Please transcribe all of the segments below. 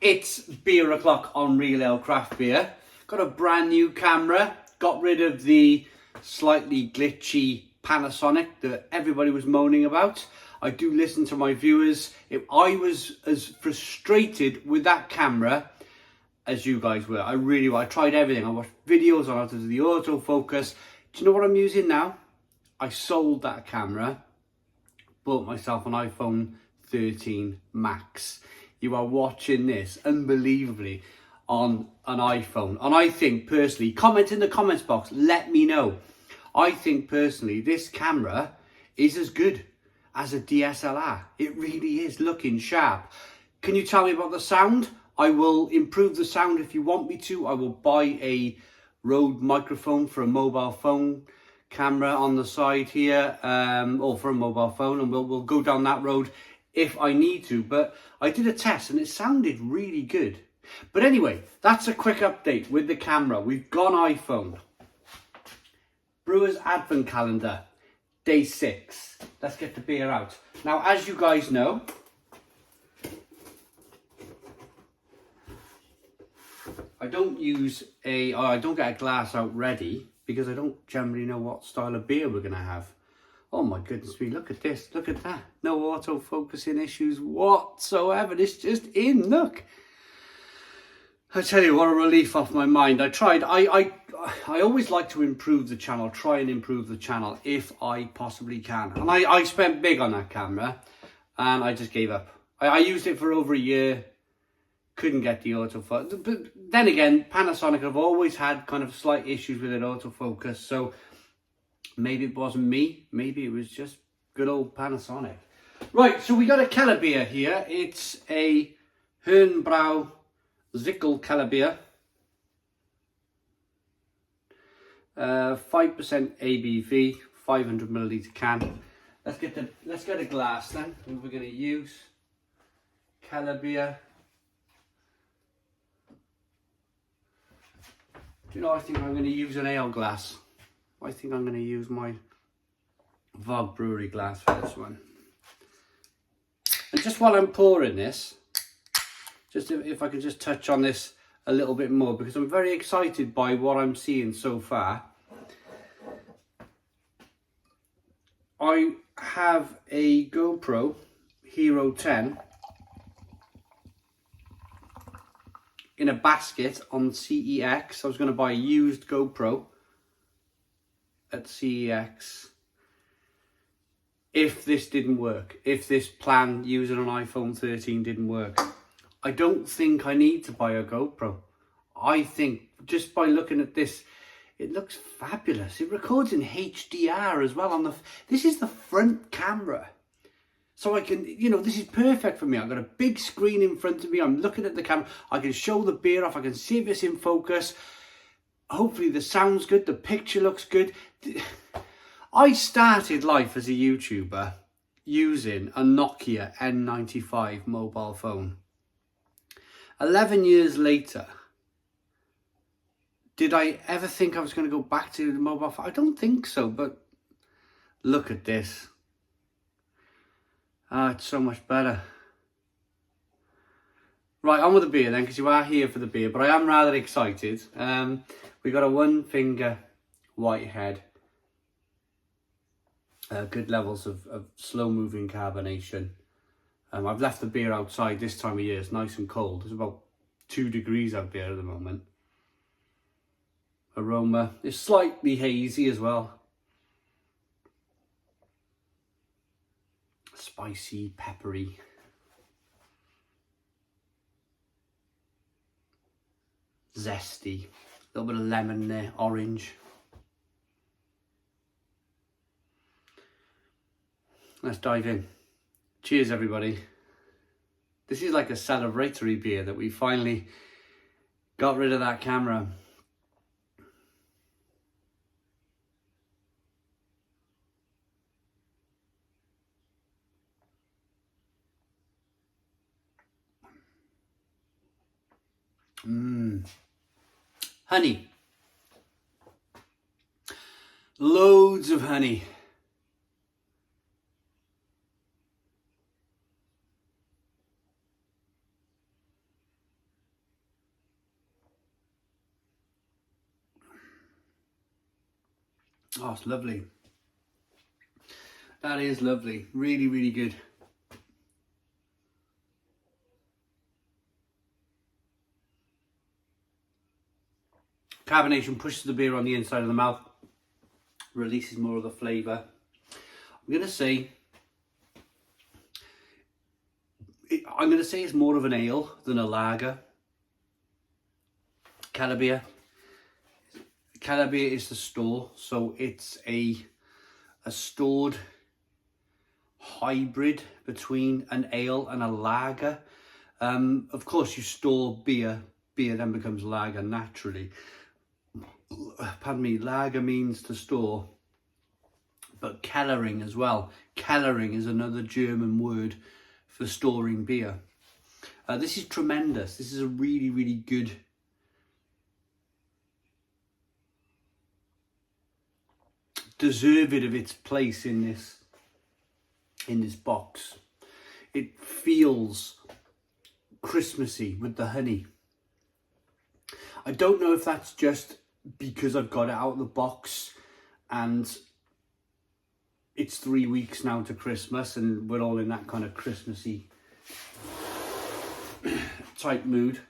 It's beer o'clock on Real Ale Craft Beer. Got a brand new camera. Got rid of the slightly glitchy Panasonic that everybody was moaning about. I do listen to my viewers. I was as frustrated with that camera as you guys were. I really were. I tried everything. I watched videos on how to do the autofocus. Do you know what I'm using now? I sold that camera, bought myself an iPhone 13 Max. You are watching this unbelievably on an iPhone. And I think personally, comment in the comments box, let me know. I think personally, this camera is as good as a DSLR. It really is looking sharp. Can you tell me about the sound? I will improve the sound if you want me to. I will buy a Rode microphone for a mobile phone camera on the side here, or for a mobile phone, and we'll go down that road if I need to. But I did a test and it sounded really good. But anyway, that's a quick update with the camera. We've gone iPhone. Brewers Advent Calendar, day 6. Let's get the beer out. Now, as you guys know, I don't get a glass out ready because I don't generally know what style of beer we're going to have. Oh my goodness me, look at this, look at that. No auto-focusing issues whatsoever. It's just in, look. I tell you, what a relief off my mind. I always like to improve the channel, try and improve the channel if I possibly can. And I spent big on that camera and I just gave up. I used it for over a year, couldn't get the autofocus. But then again, Panasonic have always had kind of slight issues with an autofocus, so maybe it wasn't me, maybe it was just good old Panasonic. Right, so we got a Kellerbier here. It's a Herrnbra Zwickl Kellerbier. 5% ABV, 500 milliliter can. Let's get a glass then. We're going to use Kellerbier. Do you know, I think I'm going to use an ale glass. I think I'm going to use my Vog Brewery glass for this one. And just while I'm pouring this, just if I could just touch on this a little bit more, because I'm very excited by what I'm seeing so far. I have a GoPro Hero 10 in a basket on CEX. I was going to buy a used GoPro at CEX if this didn't work, if this plan using an iPhone 13 didn't work. I don't think I need to buy a GoPro. I think just by looking at this, it looks fabulous. It records in HDR as well. This is the front camera. So I can, you know, this is perfect for me. I've got a big screen in front of me. I'm looking at the camera. I can show the beer off. I can see if it's in focus. Hopefully the sound's good. The picture looks good. I started life as a YouTuber using a Nokia N95 mobile phone. 11 years later, did I ever think I was going to go back to the mobile phone? I don't think so, but look at this. Ah, it's so much better. Right, on with the beer then, because you are here for the beer, but I am rather excited. We got a one finger Whitehead. Good levels of slow moving carbonation. I've left the beer outside this time of year. It's nice and cold. It's about 2 degrees out there at the moment. Aroma is slightly hazy as well. Spicy, peppery. Zesty. A little bit of lemon there, orange. Let's dive in. Cheers, everybody. This is like a celebratory beer that we finally got rid of that camera. Honey. Loads of honey. Oh, it's lovely. That is lovely. Really, really good. Carbonation pushes the beer on the inside of the mouth, releases more of the flavour. I'm going to say it's more of an ale than a lager. Kellerbier is the store, so it's a stored hybrid between an ale and a lager. Of course, you store beer then becomes lager naturally. Pardon me, lager means to store, but kellering as well. Kellering is another German word for storing beer. This is tremendous. This is a really, really good deserved of its place in this box. It feels Christmassy with the honey. I don't know if that's just because I've got it out of the box and it's 3 weeks now to Christmas and we're all in that kind of Christmassy type mood.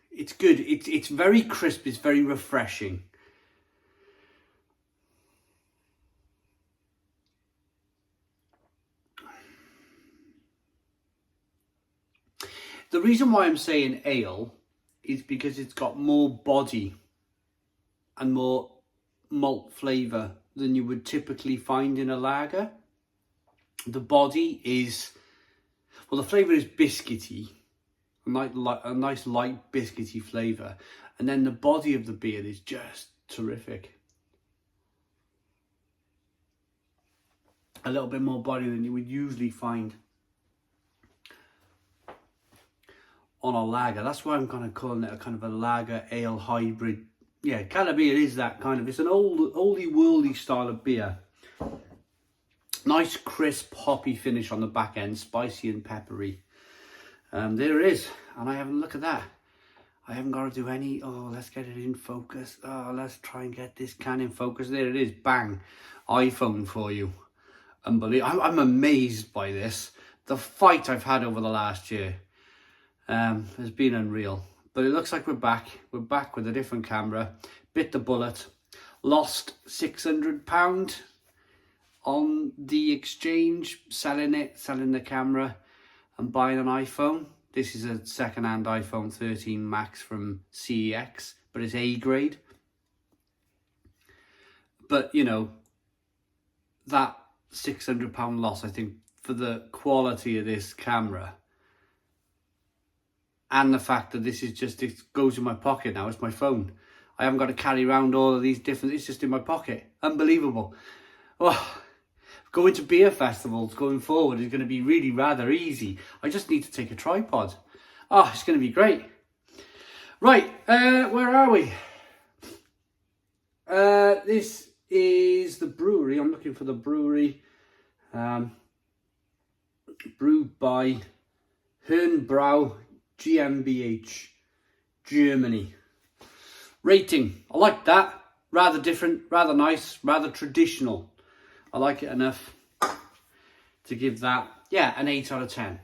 It's good. It's very crisp. It's very refreshing. The reason why I'm saying ale is because it's got more body and more malt flavour than you would typically find in a lager. The body is, well, the flavour is biscuity, a nice light biscuity flavour, and then the body of the beer is just terrific. A little bit more body than you would usually find on a lager. That's why I'm kind of calling it a kind of a lager ale hybrid. Yeah, Kellerbier is that kind of, it's an oldie worldy style of beer. Nice crisp hoppy finish on the back end, spicy and peppery. There it is, and I haven't, look at that. I haven't got to do any, oh, let's get it in focus. Oh, let's try and get this can in focus. There it is, bang, iPhone for you. Unbelievable. I'm amazed by this. The fight I've had over the last year has been unreal. But it looks like we're back. We're back with a different camera. Bit the bullet. Lost £600 on the exchange, selling the camera and buying an iPhone. This is a second-hand iPhone 13 Max from CEX, but it's A grade. But, you know, that £600 loss, I think, for the quality of this camera and the fact that this is just, it goes in my pocket now, it's my phone. I haven't got to carry around all of these different, it's just in my pocket. Unbelievable. Oh, going to beer festivals going forward is going to be really rather easy. I just need to take a tripod. Oh, it's going to be great. Right, where are we? This is the brewery. I'm looking for the brewery. Brewed by Herrnbra GmbH, Germany. Rating, I like that. Rather different, rather nice, rather traditional. I like it enough to give that, yeah, an 8 out of 10.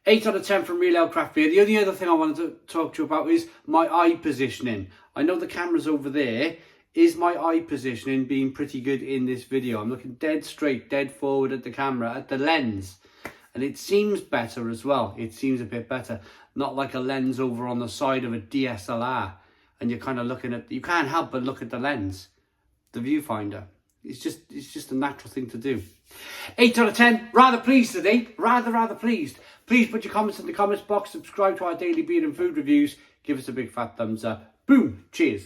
8 out of 10 from Real Ale Craft Beer. The only other thing I wanted to talk to you about is my eye positioning. I know the camera's over there. Is my eye positioning being pretty good in this video? I'm looking dead straight, dead forward at the camera, at the lens. And it seems better as well. It seems a bit better. Not like a lens over on the side of a DSLR. And you're kind of looking at, you can't help but look at the lens, the viewfinder. It's just a natural thing to do. 8 out of 10. Rather pleased today. Rather pleased. Please put your comments in the comments box. Subscribe to our daily beer and food reviews. Give us a big fat thumbs up. Boom. Cheers.